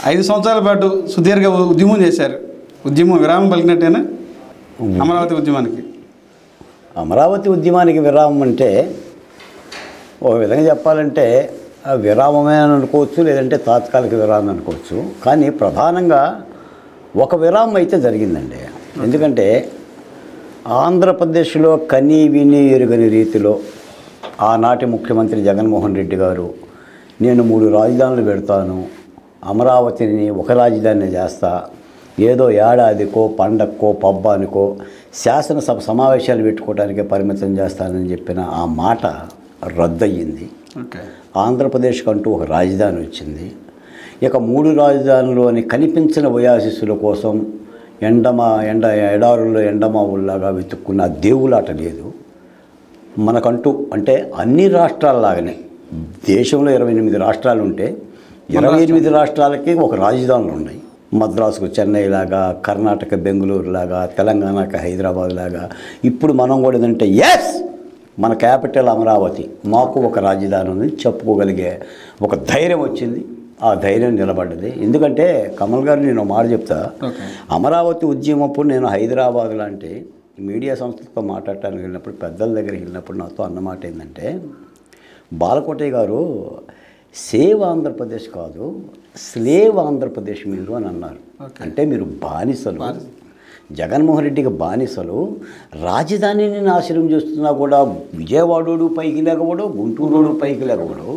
5 సంవత్సరాల పాటు సుదీర్ఘ ఉద్యమం చేశారు. ఉద్యమం విరామం పలికినట్టేనా అమరావతి ఉద్యమానికి? అమరావతి ఉద్యమానికి విరామం అంటే ఒక విధంగా చెప్పాలంటే విరామమే అని అనుకోవచ్చు, లేదంటే తాత్కాలిక విరామం అనుకోవచ్చు. కానీ ప్రధానంగా ఒక విరామం అయితే జరిగిందండి. ఎందుకంటే ఆంధ్రప్రదేశ్లో కనీ విని ఎరుగని రీతిలో ఆనాటి ముఖ్యమంత్రి జగన్మోహన్ రెడ్డి గారు నేను 3 రాజధానులు పెడతాను, అమరావతిని ఒక రాజధాని చేస్తా, ఏదో ఏడాదికో పండక్కో పబ్బానికో శాసనసభ సమావేశాలు పెట్టుకోవడానికే పరిమితం చేస్తానని చెప్పిన ఆ మాట రద్దయింది. ఆంధ్రప్రదేశ్కి అంటూ ఒక రాజధాని వచ్చింది. ఇక 3 రాజధానుల్లోని కనిపించిన ఓయాసిస్సుల కోసం ఎడారుల్లో ఎండమావుల్లాగా వెతుక్కున్న దేవులాట లేదు మనకంటూ. అంటే అన్ని రాష్ట్రాలలాగానే దేశంలో 28 రాష్ట్రాలు ఉంటే 28 రాష్ట్రాలకి ఒక రాజధానులు ఉన్నాయి. మద్రాసుకు చెన్నై లాగా, కర్ణాటక బెంగళూరు లాగా, తెలంగాణకి హైదరాబాద్ లాగా. ఇప్పుడు మనం కూడా ఏంటంటే ఎస్ మన క్యాపిటల్ అమరావతి, మాకు ఒక రాజధాని ఉంది చెప్పుకోగలిగే ఒక ధైర్యం వచ్చింది. ఆ ధైర్యం నిలబడ్డది. ఎందుకంటే కమల్ గారు నేను మాట చెప్తా, అమరావతి ఉద్యమప్పుడు నేను హైదరాబాద్ లాంటి మీడియా సంస్థలతో మాట్లాడటానికి వెళ్ళినప్పుడు, పెద్దల దగ్గరికి వెళ్ళినప్పుడు నాతో అన్నమాట ఏంటంటే, బాలకోటయ్య గారు సేవ్ ఆంధ్రప్రదేశ్ కాదు స్లేవ్ ఆంధ్రప్రదేశ్ మీరు అని అన్నారు. అంటే మీరు బానిసలు, జగన్మోహన్ రెడ్డికి బానిసలు, రాజధానిని నాశనం చేస్తున్నా కూడా విజయవాడోడు పైకి లేకపోవడం, గుంటూరుడు పైకి లేకపోవడం,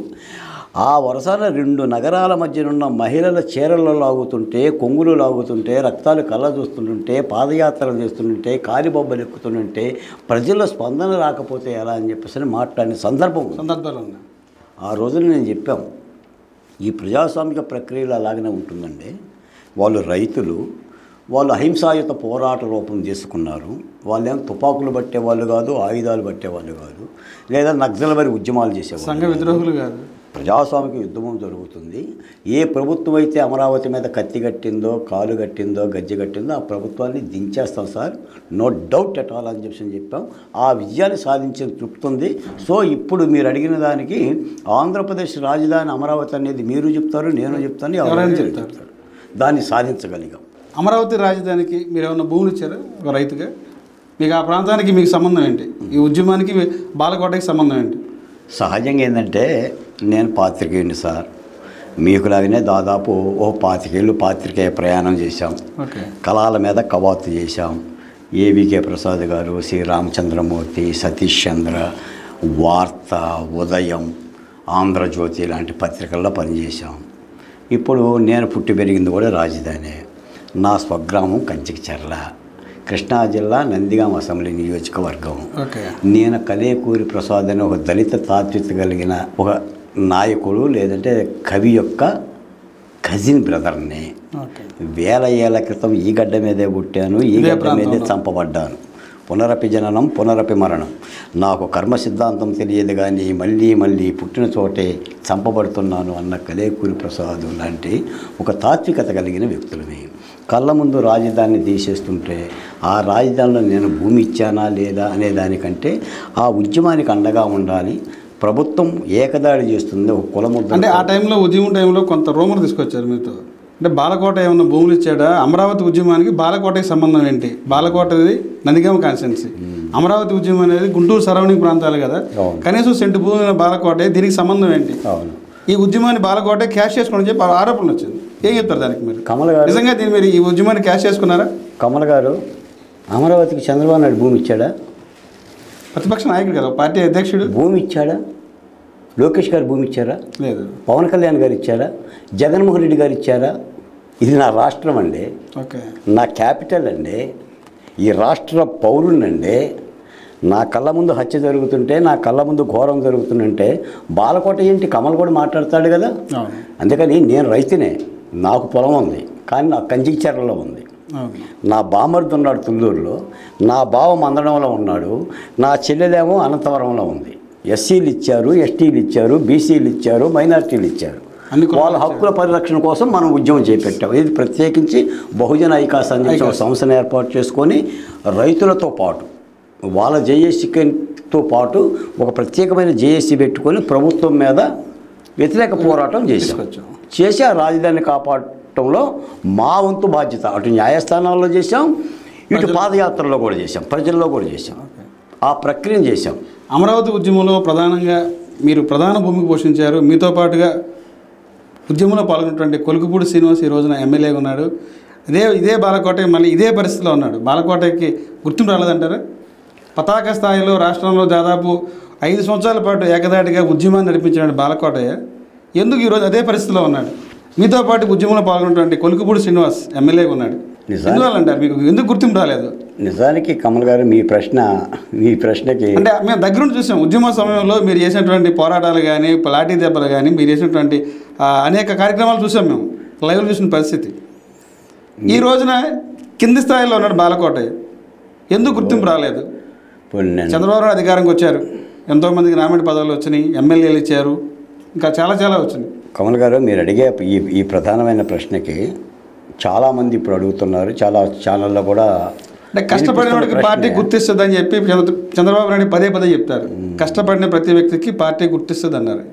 ఆ వరుసన 2 నగరాల మధ్యనున్న మహిళల చీరలు లాగుతుంటే, కొంగులు లాగుతుంటే, రక్తాలు కళ్ళ చూస్తుంటే, పాదయాత్రలు చేస్తుంటే, కాలిబొబ్బలు ఎక్కుతుంటే ప్రజల స్పందన రాకపోతే ఎలా అని చెప్పేసి మాట్లాడిన సందర్భాలు ఉన్నాయి. ఆ రోజున నేను చెప్పాం, ఈ ప్రజాస్వామిక ప్రక్రియలు అలాగనే ఉంటుందండి. వాళ్ళు రైతులు, వాళ్ళు అహింసాయుత పోరాట రూపం చేసుకున్నారు. వాళ్ళేం తుపాకులు పట్టేవాళ్ళు కాదు, ఆయుధాలు పట్టేవాళ్ళు కాదు, లేదా నక్సల్బరీ ఉద్యమాలు చేసేవాళ్ళు, సంఘ విద్రోహులు కాదు. ప్రజాస్వామిక యుద్ధం జరుగుతుంది. ఏ ప్రభుత్వం అయితే అమరావతి మీద కత్తి కట్టిందో, కాలు కట్టిందో, గజ్జె కట్టిందో ఆ ప్రభుత్వాన్ని దించేస్తాం sir, no doubt at all అని చెప్పాం. ఆ విజయాన్ని సాధించిన తృప్తి ఉంది. సో ఇప్పుడు మీరు అడిగిన దానికి ఆంధ్రప్రదేశ్ రాజధాని అమరావతి అనేది మీరు చెప్తారు, నేను చెప్తాను, ఎవరైనా చెప్తారు. దాన్ని సాధించగలిగాం. అమరావతి రాజధానికి మీరు ఏమైనా భూములు ఇచ్చారా ఒక రైతుగా? మీకు ఆ ప్రాంతానికి మీకు సంబంధం ఏంటి? ఈ ఉద్యమానికి బాలకోటకి సంబంధం ఏంటి? సహజంగా ఏంటంటే నేను పాత్రికేయుడిని సార్, మీకులాగానే దాదాపు 25 ఏళ్ళు పాత్రికేయ ప్రయాణం చేశాం. కళల మీద కవాతు చేశాం. ఏవికే ప్రసాద్ గారు, శ్రీ రామచంద్రమూర్తి, సతీష్ చంద్ర, వార్త, ఉదయం, ఆంధ్రజ్యోతి లాంటి పత్రికల్లో పనిచేశాం. ఇప్పుడు నేను పుట్టి పెరిగింది కూడా రాజధాని. నా స్వగ్రామం కంచికచర్ల, కృష్ణా జిల్లా నందిగామ అసెంబ్లీ నియోజకవర్గం. నేను కలేకూరి ప్రసాద్ అని ఒక దళిత తాత్విక కలిగిన ఒక నాయకుడు, లేదంటే కవి యొక్క కజిన్ బ్రదర్ని. 1000 ఏళ్ల క్రితం ఈ గడ్డ మీదే పుట్టాను, ఈ గడ్డ మీదే చంపబడ్డాను. పునరపి జననం పునరపి మరణం. నాకు కర్మ సిద్ధాంతం తెలియదు కానీ మళ్ళీ పుట్టిన చోటే చంపబడుతున్నాను అన్న కలేకూరి ప్రసాద్ లాంటి ఒక తాత్వికత కలిగిన వ్యక్తులమే. కళ్ళ ముందు రాజధానిని తీసేస్తుంటే ఆ రాజధానిలో నేను భూమి ఇచ్చానా లేదా అనే దానికంటే ఆ ఉద్యమానికి అండగా ఉండాలి. ప్రభుత్వం ఏకదాడి చేస్తుంది, ఒక కులముద్ద. అంటే ఆ టైంలో ఉద్యమం టైంలో కొంత రూమర్ తీసుకొచ్చారు మీతో. అంటే బాలకోట ఏమన్నా భూములు ఇచ్చాడా? అమరావతి ఉద్యమానికి బాలకోటకి సంబంధం ఏంటి? బాలకోటది నందిగామ కాన్స్టిట్యున్సీ, అమరావతి ఉద్యమం అనేది గుంటూరు సరౌండింగ్ ప్రాంతాలు కదా, కనీసం సెంటు భూమి బాలకోట, దీనికి సంబంధం ఏంటి? ఈ ఉద్యమాన్ని బాలకోట క్యాష్ చేసుకోవడం చెప్పి ఆరోపణలు వచ్చింది. ఏం చెప్తారు దానికి మీరు? కమల్ గారు నిజంగా దీన్ని మీరు ఈ ఉద్యమాన్ని క్యాష్ చేసుకున్నారా? కమల్ గారు అమరావతికి చంద్రబాబు నాయుడు భూమి ఇచ్చాడా? ప్రతిపక్ష నాయకుడు కదా, పార్టీ అధ్యక్షుడు. భూమి ఇచ్చాడా? లోకేష్ గారు భూమి ఇచ్చారా? లేదు. పవన్ కళ్యాణ్ గారు ఇచ్చారా? జగన్మోహన్ రెడ్డి గారు ఇచ్చారా? ఇది నా రాష్ట్రం అండి, నా క్యాపిటల్ అండి, ఈ రాష్ట్ర పౌరుణ్ణండి. నా కళ్ళ ముందు హత్య జరుగుతుంటే, నా కళ్ళ ముందు ఘోరం జరుగుతుందంటే బాలకోట ఏంటి? కమల్ కూడా మాట్లాడతాడు కదా. అందుకని నేను రైతునే, నాకు పొలం ఉంది, కానీ నాకు కంచికచర్లలో ఉంది. నా బామర్ది ఉన్నాడు తుళ్ళూరులో, నా బావ మందడంలో ఉన్నాడు, నా చెల్లెలేమో అనంతవరంలో ఉంది. ఎస్సీలు ఇచ్చారు, ఎస్టీలు ఇచ్చారు, బీసీలు ఇచ్చారు, మైనార్టీలు ఇచ్చారు. వాళ్ళ హక్కుల పరిరక్షణ కోసం మనం ఉద్యమం చేపట్టాం. ఇది ప్రత్యేకించి బహుజన ఐకాస్ అని ఒక సంస్థను ఏర్పాటు చేసుకొని రైతులతో పాటు వాళ్ళ జేఏసీతో పాటు ఒక ప్రత్యేకమైన జేఏసీ పెట్టుకొని ప్రభుత్వం మీద వ్యతిరేక పోరాటం చేసి ఆ రాజధానిని కాపాడటం నిలబెట్టడంలో మా వంతు బాధ్యత. అటు న్యాయస్థానాల్లో చేశాం, ఇటు పాదయాత్రలో కూడా చేశాం, ప్రజల్లో కూడా చేశాం, ఆ ప్రక్రియను చేశాం. అమరావతి ఉద్యమంలో ప్రధానంగా మీరు ప్రధాన భూమికి పోషించారు. మీతో పాటుగా ఉద్యమంలో పాల్గొన్నటువంటి కొలుకుపూడి శ్రీనివాస్ ఈ రోజున ఎమ్మెల్యేగా ఉన్నాడు. ఇదే బాలకోట మళ్ళీ ఇదే పరిస్థితిలో ఉన్నాడు. బాలకోటకి గుర్తింపు రాలేదంటారా? పతాక స్థాయిలో రాష్ట్రంలో దాదాపు 5 సంవత్సరాల పాటు ఏకదాటిగా ఉద్యమాన్ని నడిపించిన బాలకోటయ్య ఎందుకు ఈరోజు అదే పరిస్థితిలో ఉన్నాడు? మీతో పాటు ఉద్యమంలో పాల్గొన్నటువంటి కొలుకుపూడి శ్రీనివాస్ ఎమ్మెల్యేగా ఉన్నాడు. ఎందువల్లంటారు మీకు ఎందుకు గుర్తింపు రాలేదు? నిజానికి కమల్ గారు మీ ప్రశ్నకి అంటే మేము దగ్గరుండి చూసాం. ఉద్యమ సమయంలో మీరు చేసినటువంటి పోరాటాలు కానీ, లాఠీ దెబ్బలు కానీ, మీరు చేసినటువంటి అనేక కార్యక్రమాలు చూసాం. మేము లైవ్లో చూసిన పరిస్థితి. ఈ రోజున కింది స్థాయిలో ఉన్నాడు బాలకోటయ్య. ఎందుకు గుర్తింపు రాలేదు? చంద్రబాబు నాయుడు అధికారంకి వచ్చారు, ఎంతోమందికి నామినేట్ పదవులు వచ్చినాయి, ఎమ్మెల్యేలు ఇచ్చారు, ఇంకా చాలా వచ్చినాయి. కమల్ గారు మీరు అడిగే ఈ ప్రధానమైన ప్రశ్నకి చాలామంది ఇప్పుడు అడుగుతున్నారు. చాలా ఛానల్లో కూడా అంటే కష్టపడిన వాడికి పార్టీ గుర్తిస్తుందని చెప్పి చంద్రబాబు నాయుడు పదే చెప్తారు. కష్టపడిన ప్రతి వ్యక్తికి పార్టీ గుర్తిస్తుంది అన్నారు.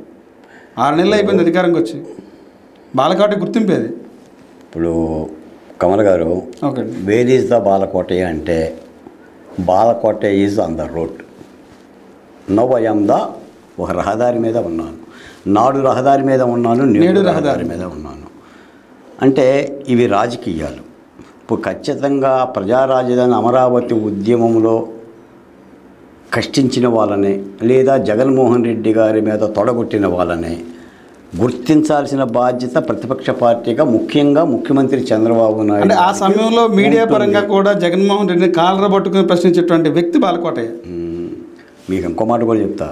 6 నెలలు అయిపోయింది అధికారంకి వచ్చి. బాలకోట గుర్తింపేది. ఇప్పుడు కమల్ గారు okay, where is the Balakotaiah అంటే Balakotaiah is on the road. Now I am the ఒక రహదారి మీద ఉన్నాను. నాడు రహదారి మీద ఉన్నాను, నేడు రహదారి మీద ఉన్నాను. అంటే ఇవి రాజకీయాలు. ఇప్పుడు ఖచ్చితంగా ప్రజా రాజధాని అమరావతి ఉద్యమంలో కష్టించిన వాళ్ళని లేదా జగన్మోహన్ రెడ్డి గారి మీద తొడగొట్టిన వాళ్ళని గుర్తించాల్సిన బాధ్యత ప్రతిపక్ష పార్టీగా ముఖ్యంగా ముఖ్యమంత్రి చంద్రబాబు నాయుడు. అంటే ఆ సమయంలో మీడియా పరంగా కూడా జగన్మోహన్ రెడ్డిని కాలర పట్టుకుని ప్రశ్నించేటువంటి వ్యక్తి బాలకోటయ్య. మీకు ఇంకో మాట కూడా చెప్తా.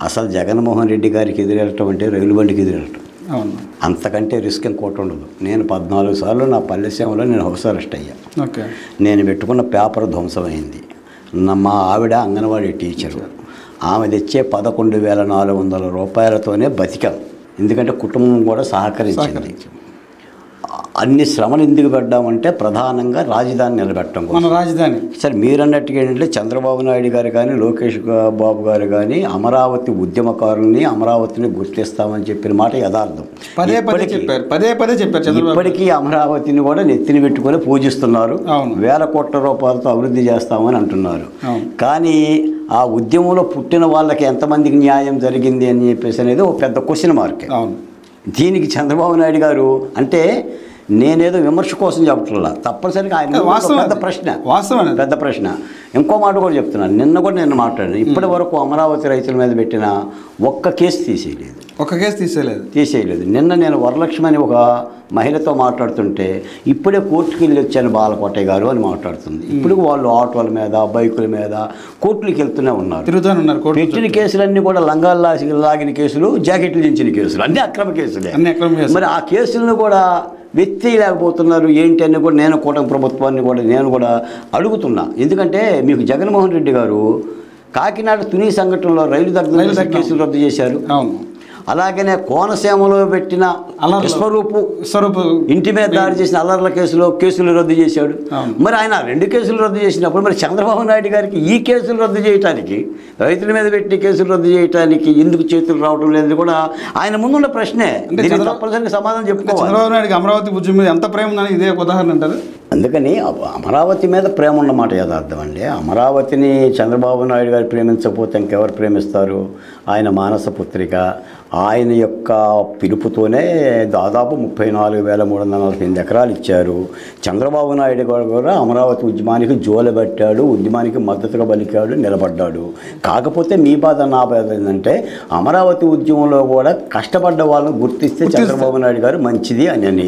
అసలు జగన్మోహన్ రెడ్డి గారికి ఎదురెళ్ళటం అంటే రైలు బండికి ఎదురెళ్ళటం. అంతకంటే రిస్క్ ఇంకోటి ఉండదు. నేను 14 సార్లు నా పల్లె సేవలో నేను హౌస్ అరెస్ట్ అయ్యా. నేను పెట్టుకున్న పేపర్ ధ్వంసమైంది. మా ఆవిడ అంగన్వాడీ టీచరు. ఆమె తెచ్చే 11,400 రూపాయలతోనే బతికాం. ఎందుకంటే కుటుంబం కూడా సహకరించింది. అన్ని శ్రమలు ఎందుకు పెట్టామంటే ప్రధానంగా రాజధాని నిలబెట్టడం కోసం. రాజధాని సరే మీరు అన్నట్టుగా ఏంటంటే చంద్రబాబు నాయుడు గారు కానీ లోకేష్ బాబు గారు కానీ అమరావతి ఉద్యమకారుల్ని అమరావతిని గుర్తిస్తామని చెప్పిన మాట యథార్థం. పదే చెప్పారు. ఇప్పటికీ అమరావతిని కూడా నెత్తిని పెట్టుకొని పూజిస్తున్నారు. 1,000 కోట్ల రూపాయలతో అభివృద్ధి చేస్తామని అంటున్నారు. కానీ ఆ ఉద్యమంలో పుట్టిన వాళ్ళకి ఎంతమందికి న్యాయం జరిగింది అని చెప్పేసి అనేది ఒక పెద్ద క్వశ్చన్ మార్క్. దీనికి చంద్రబాబు నాయుడు గారు అంటే నేనేదో విమర్శ కోసం చెప్పట్లా, తప్పనిసరిగా ఆయన పెద్ద ప్రశ్న. ఇంకో మాట కూడా చెప్తున్నాను. నిన్న కూడా నేను మాట్లాడాను. ఇప్పటి వరకు అమరావతి రైతుల మీద పెట్టిన ఒక్క కేసు తీసేయలేదు. నిన్న నేను వరలక్ష్మి అని ఒక మహిళతో మాట్లాడుతుంటే ఇప్పుడే కోర్టుకి వెళ్ళి వచ్చాను బాలకోటయ్య గారు అని మాట్లాడుతుంది. ఇప్పుడు వాళ్ళు ఆటోల మీద బైకుల మీద కోర్టులకు వెళ్తూనే ఉన్నారు, తిరుగుతున్నారు. పెట్టిన కేసులన్నీ కూడా లంగాలు లాగిన కేసులు, జాకెట్లు దించిన కేసులు, అన్ని అక్రమ కేసులే. మరి ఆ కేసులను కూడా వెత్తేయలేకపోతున్నారు ఏంటి అని కూడా నేను కూటమి ప్రభుత్వాన్ని కూడా నేను కూడా అడుగుతున్నా. ఎందుకంటే మీకు జగన్మోహన్ రెడ్డి గారు కాకినాడ తుని సంఘటనలో రైలు దగ్గర కేసులు రద్దు చేశారు. అలాగనే కోనసీమలో పెట్టిన స్వరూపు ఇంటి మీద దాడి చేసిన అల్లర్ల కేసులు రద్దు చేశాడు. మరి ఆయన 2 కేసులు రద్దు చేసినప్పుడు మరి చంద్రబాబు నాయుడు గారికి ఈ కేసులు రద్దు చేయడానికి, రైతుల మీద పెట్టిన కేసులు రద్దు చేయడానికి ఎందుకు చేతులు రావడం లేదు కూడా ఆయన ముందున్న ప్రశ్నే. తప్పనిసరిగా సమాధానం చెప్పుకోవాలి. చంద్రబాబు నాయుడుకి అమరావతి ఉద్యమం మీద ఎంత ప్రేమ ఉందని ఇదే ఉదాహరణ అంటారు. అందుకని అమరావతి మీద ప్రేమ ఉన్నమాట యథార్థం అండి. అమరావతిని చంద్రబాబు నాయుడు గారు ప్రేమించకపోతే ఇంకెవరు ప్రేమిస్తారు? ఆయన మానస పుత్రిక. ఆయన యొక్క పిలుపుతోనే దాదాపు 34,348 ఎకరాలు ఇచ్చారు. చంద్రబాబు నాయుడు గారు కూడా అమరావతి ఉద్యమానికి జోలెబట్టాడు, ఉద్యమానికి మద్దతుగా పలికాడు, నిలబడ్డాడు. కాకపోతే మీ బాధ నా బాధ ఏంటంటే అమరావతి ఉద్యమంలో కూడా కష్టపడ్డ వాళ్ళని గుర్తిస్తే చంద్రబాబు నాయుడు గారు మంచిది అని